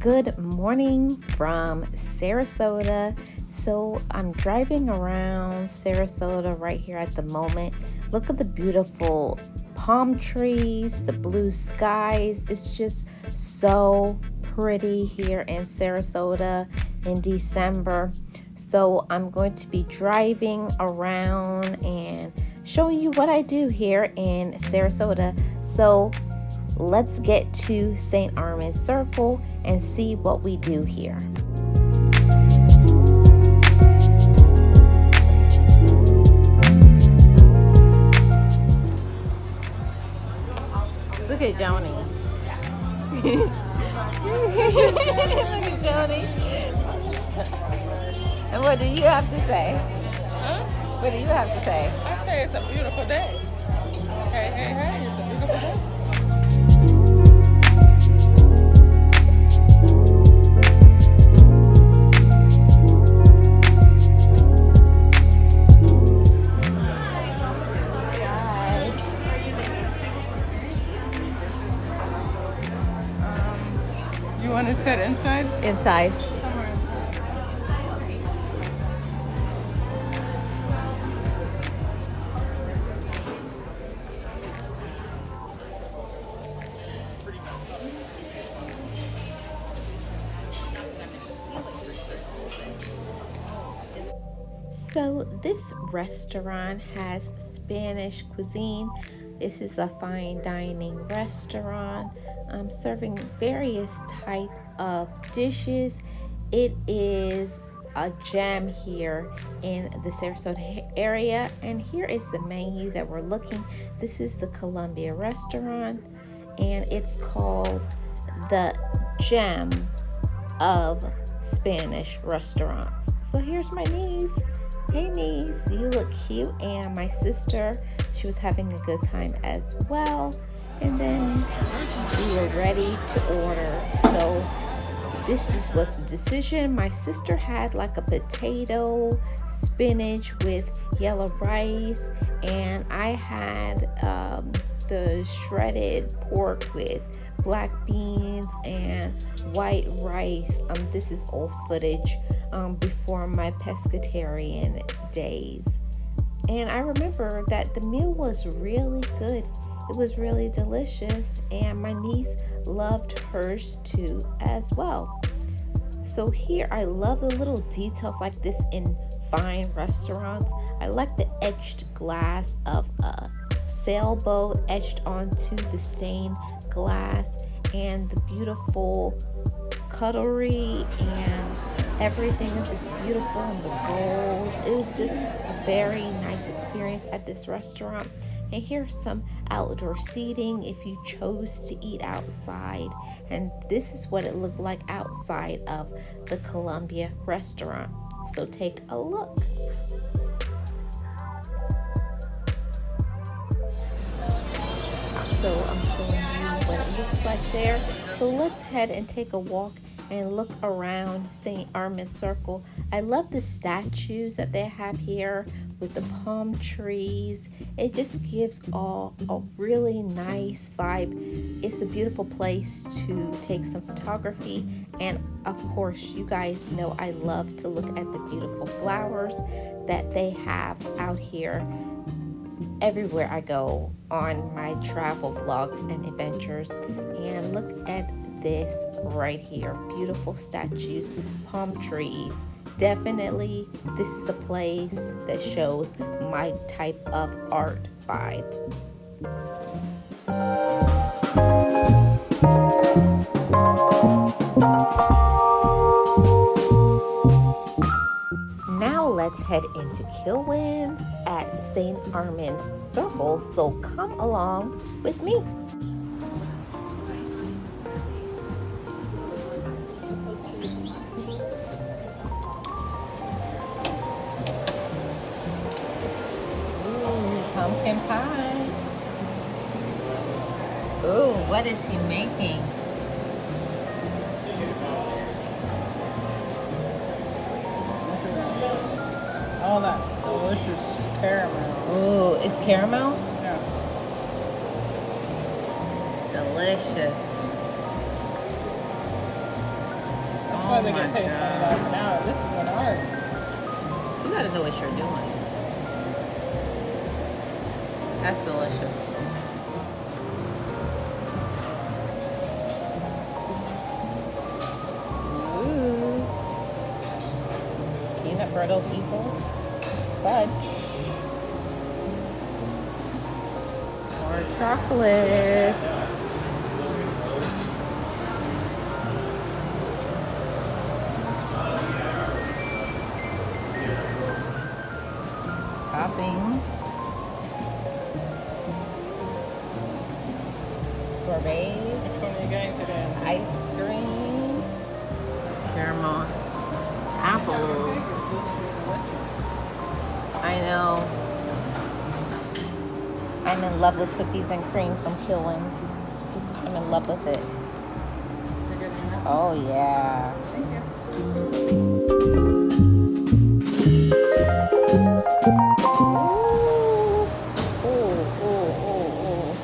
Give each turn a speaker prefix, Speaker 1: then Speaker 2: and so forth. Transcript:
Speaker 1: Good morning from Sarasota. So I'm driving around Sarasota right here at the moment. Look at the beautiful palm trees, the blue skies. It's just so pretty here in Sarasota in December. So I'm going to be driving around and showing you what I do here in Sarasota. So let's get to St. Armands Circle and see what we do here. Look at Joni. Look at Joni. And what do you have to say?
Speaker 2: Huh?
Speaker 1: What do you have to say?
Speaker 2: I say it's a beautiful day. Hey, hey, hey, it's a beautiful day. You want to sit inside?
Speaker 1: Inside. So this restaurant has Spanish cuisine. This is a fine dining restaurant serving various type of dishes. It is a gem here in the Sarasota area, and here is the menu that we're looking. This is the Columbia restaurant, and it's called the Gem of Spanish Restaurants. So here's my niece. Hey niece, you look cute. And my sister, she was having a good time as well. And then we were ready to order. So this was the decision. My sister had like a potato, spinach with yellow rice, and I had the shredded pork with black beans and white rice. This is old footage before my pescatarian days. And I remember that the meal was really good. It was really delicious, and my niece loved hers too as well. So here, I love the little details like this in fine restaurants. I like the etched glass of a sailboat etched onto the stained glass, and the beautiful cutlery, and everything was just beautiful, and the gold. It was just a very nice experience at this restaurant. And here's some outdoor seating if you chose to eat outside. And this is what it looked like outside of the Columbia restaurant. So take a look. So I'm showing you what it looks like there. So let's head and take a walk and look around St. Armands Circle. I love the statues that they have here with the palm trees. It just gives all a really nice vibe. It's a beautiful place to take some photography, and of course you guys know I love to look at the beautiful flowers that they have out here everywhere I go on my travel vlogs and adventures. And look at this right here, beautiful statues, palm trees. Definitely this is a place that shows my type of art vibe. Now let's head into Kilwins at St. Armands Circle, so come along with me. Pumpkin pie. Ooh, what is he making?
Speaker 2: All that delicious caramel.
Speaker 1: Ooh, it's caramel?
Speaker 2: Yeah.
Speaker 1: Delicious.
Speaker 2: why they
Speaker 1: my
Speaker 2: get paid $20 an hour. This is an art.
Speaker 1: You gotta know what you're doing. That's delicious. Ooh. Peanut brittle people. Fudge. More chocolates. Toppings. Sorbets.
Speaker 2: Which one are you going today?
Speaker 1: Ice cream. Caramel. Apples. I know. I'm in love with cookies and cream from Kilwins. I'm in love with it.
Speaker 2: You're getting enough?
Speaker 1: Oh yeah.
Speaker 2: Thank you.
Speaker 1: Ooh, ooh, ooh, ooh.